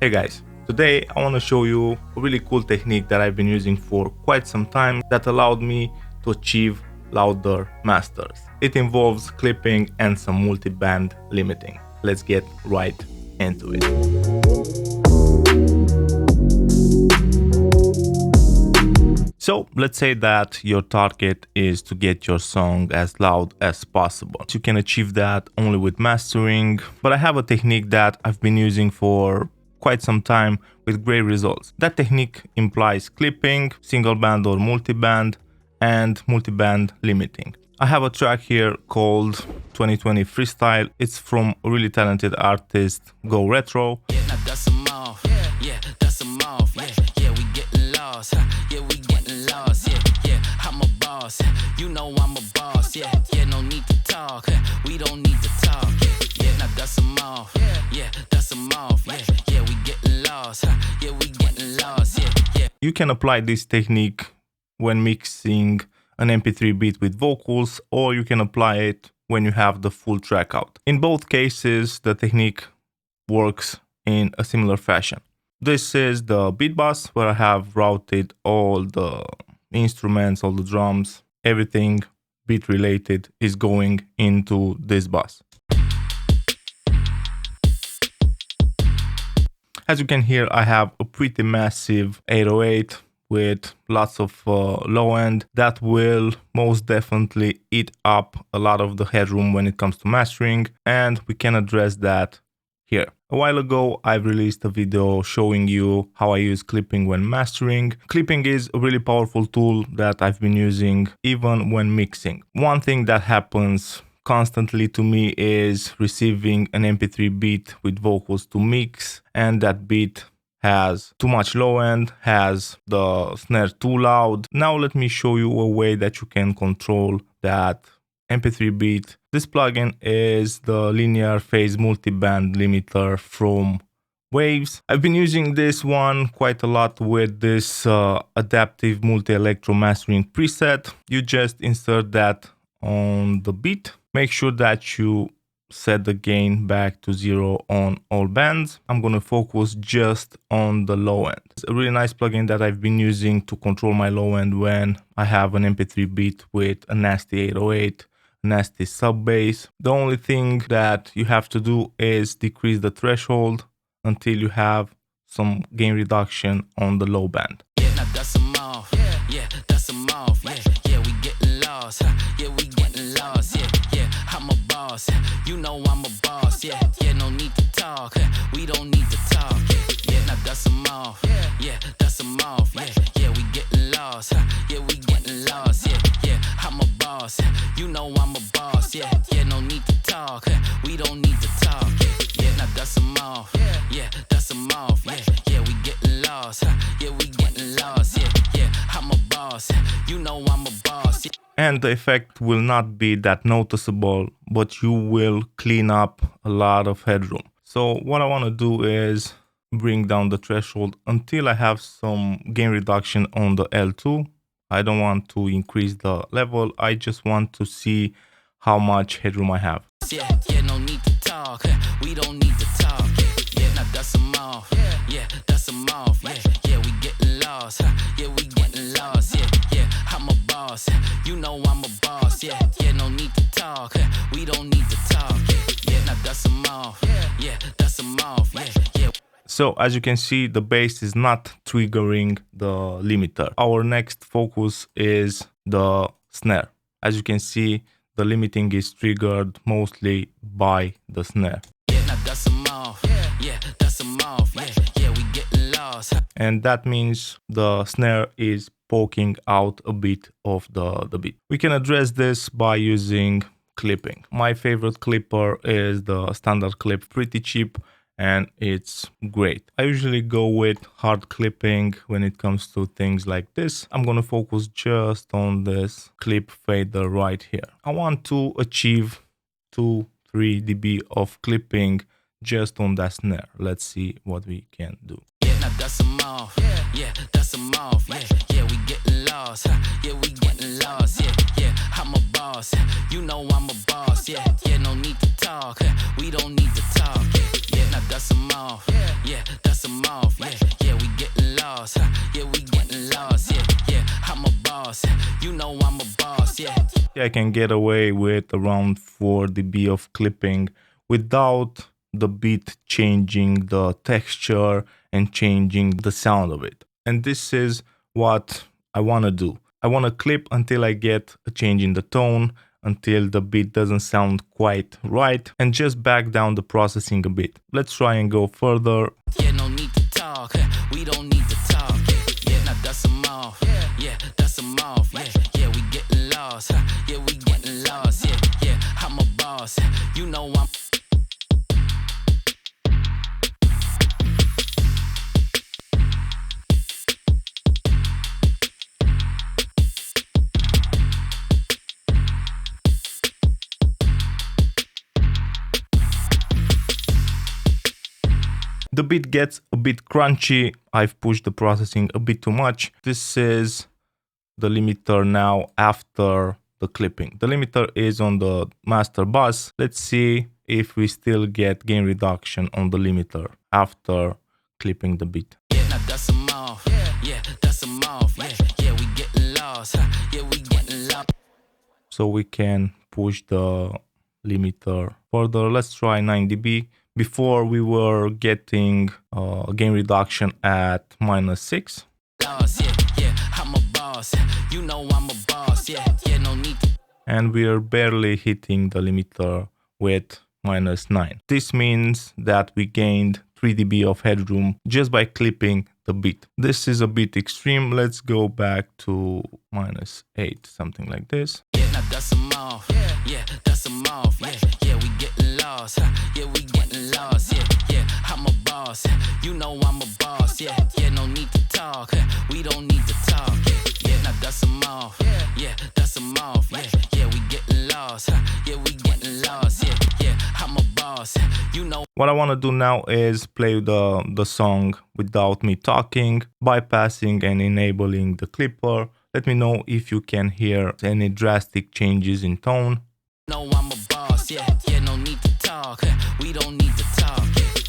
Hey guys, today I want to show you a really cool technique that I've been using for quite some time that allowed me to achieve louder masters. It involves clipping and some multiband limiting. Let's get right into it. So let's say that your target is to get your song as loud as possible. You can achieve that only with mastering, but I have a technique that I've been using for quite some time with great results. That technique implies clipping, single band or multiband, and multiband limiting. I have a track here called 2020 Freestyle. It's from a really talented artist, Go Retro. Now dust 'em off, yeah, dust 'em off, yeah, we getting lost, yeah, we getting lost, yeah, I'm a boss, you know I'm a boss, yeah, no need to talk, we don't need to talk, yeah, now dust 'em off, yeah, dust 'em off, yeah, we getting lost, yeah, we getting lost, yeah. You can apply this technique when mixing an mp3 beat with vocals, or you can apply it when you have the full track out. In both cases, the technique works in a similar fashion. This is the beat bus where I have routed all the instruments, all the drums, everything beat related is going into this bus. As you can hear, I have a pretty massive 808 with lots of low end that will most definitely eat up a lot of the headroom when it comes to mastering, and we can address that here. A while ago, I've released a video showing you how I use clipping when mastering. Clipping is a really powerful tool that I've been using even when mixing. One thing that happens constantly to me is receiving an mp3 beat with vocals to mix, and that beat has too much low end, has the snare too loud. Now let me show you a way that you can control that mp3 beat. This plugin is the linear phase multiband limiter from Waves. I've been using this one quite a lot with this adaptive multi-electro mastering preset. You just insert that on the beat. Make sure that you set the gain back to 0 on all bands. I'm gonna focus just on the low end. It's a really nice plugin that I've been using to control my low end when I have an mp3 beat with a nasty 808, nasty sub bass. The only thing that you have to do is decrease the threshold until you have some gain reduction on the low band. Yeah, now dust 'em off, yeah, dust 'em off, yeah, we getting lost, yeah, we getting lost, yeah, I'm a boss, you know I'm a boss, yeah, no need to talk, we don't need to talk, yeah, now dust 'em off, yeah, dust 'em off, yeah, we getting lost, yeah, we getting lost, yeah, I'm a boss, you know I'm a boss, yeah, no need to talk, we don't need to talk, yeah, now dust 'em off, yeah, dust 'em off, yeah, we getting lost, yeah, we getting lost, yeah, I'm a boss, you know I'm a boss, And the effect will not be that noticeable, but you will clean up a lot of headroom. So what I want to do is bring down the threshold until I have some gain reduction on the L2. I don't want to increase the level. I just want to see how much headroom I have. yeah, no need to talk, we don't need to talk, yeah, now dust 'em off, yeah, dust 'em off, yeah, we getting lost, yeah, we getting lost, yeah, I'm a boss, you know I'm a boss, yeah, no need to talk, we don't need to talk, yeah, now dust 'em off, yeah, dust 'em off, yeah. So as you can see, the bass is not triggering the limiter. Our next focus is the snare. As you can see, the limiting is triggered mostly by the snare. Yeah, now dust 'em off, yeah, dust 'em off, yeah, we getting lost. And that means the snare is poking out a bit of the beat. We can address this by using clipping. My favorite clipper is the standard clip, pretty cheap, and it's great. I usually go with hard clipping when it comes to things like this. I'm gonna focus just on this clip fader right here. I want to achieve 2-3 dB of clipping just on that snare. Let's see what we can do. Yeah, now dust them off. Yeah, dust them off. Yeah, we getting lost. Yeah, we getting lost. Yeah, I'm a boss. You know I'm a boss. Yeah, no need to talk. We don't need to talk. Yeah, now dust them off. Yeah, dust them off. Yeah, we getting lost. Yeah, we getting lost. Yeah, I'm a boss. You know I'm a boss. Yeah, I can get away with around 4 dB of clipping without the beat changing the texture and changing the sound of it. And this is what I want to do. I want to clip until I get a change in the tone, until the beat doesn't sound quite right, and just back down the processing a bit. Let's try and go further. yeah, no need to talk. We don't need to talk. Yeah, now dust them off. Yeah, dust them off. Yeah, we getting lost. Yeah, we getting lost. Yeah, I'm a boss. You know I'm. The beat gets a bit crunchy. I've pushed the processing a bit too much. This is the limiter now after the clipping. The limiter is on the master bus. Let's see if we still get gain reduction on the limiter after clipping the beat. Yeah, now dust them off. Yeah, dust them off. Yeah, we getting lost. Yeah, we getting lost. So we can push the limiter further. Let's try 9 dB. Before we were getting gain reduction at -6. Yeah, I'm a boss. You know I'm a boss. Yeah, no need to. And we are barely hitting the limiter with -9. This means that we gained 3 dB of headroom just by clipping the beat. This is a bit extreme. Let's go back to -8, something like this. Yeah, now dust them off. Yeah, dust them off. Yeah, we getting lost. Yeah, we getting lost. Yeah, I'm a boss. You know I'm a boss. Yeah, no need to talk. We don't need to talk. Yeah, now dust them off. Yeah, dust them off. Yeah, we getting lost. Yeah, we getting lost. Yeah, I'm a boss. You know. What I want to do now is play the song without me talking, bypassing and enabling the clipper. Let me know if you can hear any drastic changes in tone. No, I'm a boss. Yeah, no need to talk. We don't need to talk.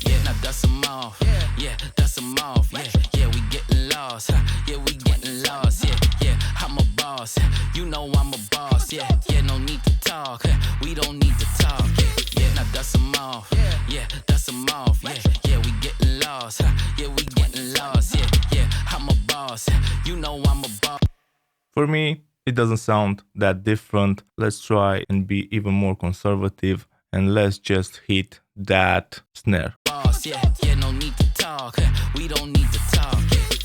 Yeah, now dust them off. Yeah, dust them off. Yeah, we getting lost. Yeah, we getting lost. Yeah, I'm a boss. You know I'm a boss. Yeah, no need to talk. We don't need to talk. Yeah, now dust them off. Yeah, dust them off. Yeah, we getting lost. Yeah, we getting lost. Yeah, I'm a boss. You know I'm a boss. For me, it doesn't sound that different. Let's try and be even more conservative and let's just hit that snare. Boss, yeah, no need to talk. We don't need to talk.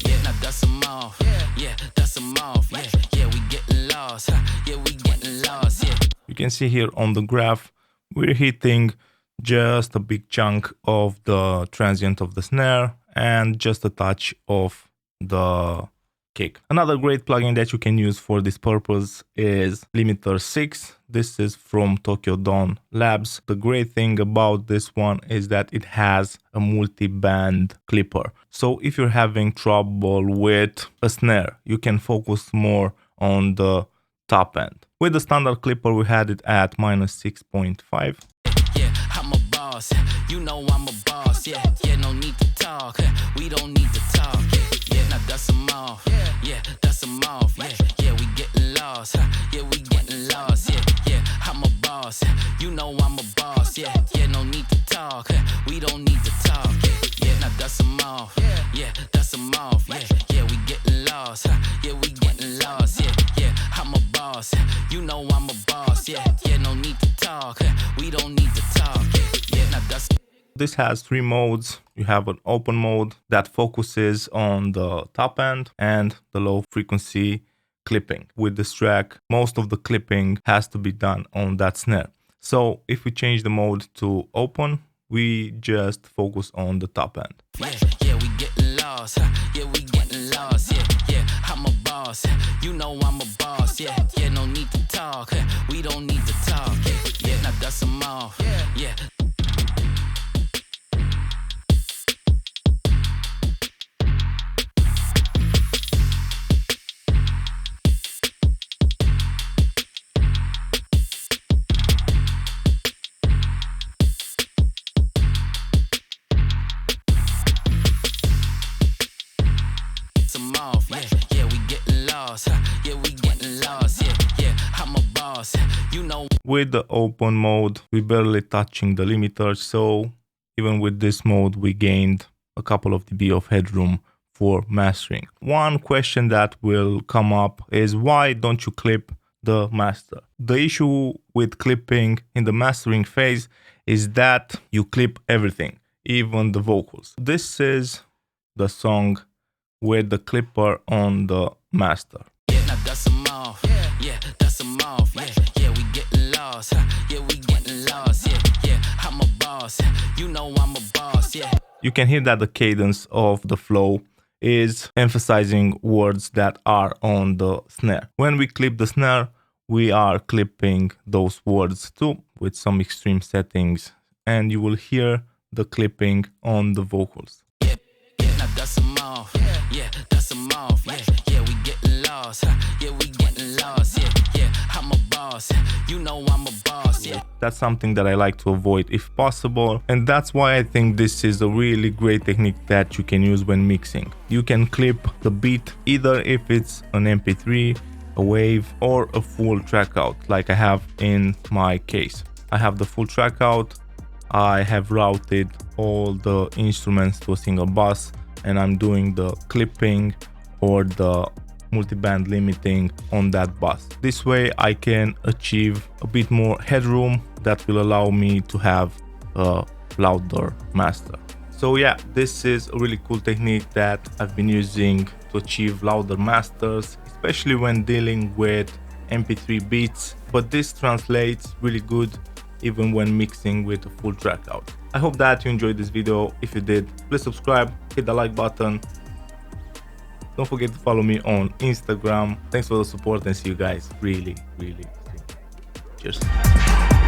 Yeah, now dust them off. Yeah, dust them off. Yeah, we getting lost. Yeah, we getting lost. Yeah. You can see here on the graph, we're hitting just a big chunk of the transient of the snare and just a touch of the kick. Another great plugin that you can use for this purpose is Limiter 6. This is from Tokyo Dawn Labs. The great thing about this one is that it has a multi-band clipper. So if you're having trouble with a snare, you can focus more on the top end. With the standard clipper, we had it at -6.5. Yeah, I'm a boss. You know I'm a boss. Yeah, no need to talk. We don't need to talk. Yeah, now dust them off. Yeah, dust them off. Yeah, we getting lost. Yeah, we getting lost. Yeah, I'm a boss. You know I'm a boss. Yeah, no need to talk. We don't need to talk. Yeah, now dust them off. Yeah, dust them off. Yeah, we getting lost. Yeah, we getting lost. Yeah, I'm a boss. You know I'm a boss. Yeah, no need to talk. We don't need to talk. Yeah, now dust. This has 3 modes. You have an open mode that focuses on the top end and the low frequency clipping. With this track, most of the clipping has to be done on that snare. So if we change the mode to open, we just focus on the top end. Yeah, we getting lost. Yeah, we getting lost. Yeah, I'm a boss. You know I'm a boss. Yeah, no need to talk. We don't need to talk. Yeah, now dust them off. Yeah. dust 'em off. Yeah, yeah, we getting lost. Yeah, we getting lost. Yeah, yeah, I'm a boss. You know. With the open mode, we barely touching the limiter, so even with this mode, we gained a couple of dB of headroom for mastering. One question that will come up is, why don't you clip the master? The issue with clipping in the mastering phase is that you clip everything, even the vocals. This is the song with the clipper on the master. Yeah, now dust 'em off. Yeah, dust 'em off. Yeah, yeah, we getting lost. Yeah, we getting lost. Yeah, yeah, I'm a boss. You know I'm a boss. Yeah. You can hear that the cadence of the flow is emphasizing words that are on the snare. When we clip the snare, we are clipping those words too with some extreme settings, and you will hear the clipping on the vocals. Yeah, yeah, now dust 'em off. Yeah, dust 'em off. Yeah, yeah, we getting lost. Yeah, we getting lost. Yeah, yeah, I'm a boss. You know I'm a boss. Yeah. That's something that I like to avoid if possible, and that's why I think this is a really great technique that you can use when mixing. You can clip the beat either if it's an mp3, a wave, or a full track out, like I have in my case. I have the full track out, I have routed all the instruments to a single bus, and I'm doing the clipping or the multiband limiting on that bus. This way I can achieve a bit more headroom that will allow me to have a louder master. So yeah, this is a really cool technique that I've been using to achieve louder masters, especially when dealing with mp3 beats, but this translates really good even when mixing with a full track out. I hope that you enjoyed this video. If you did, please subscribe, hit the like button. Don't forget to follow me on Instagram. Thanks for the support and see you guys really soon. Cheers.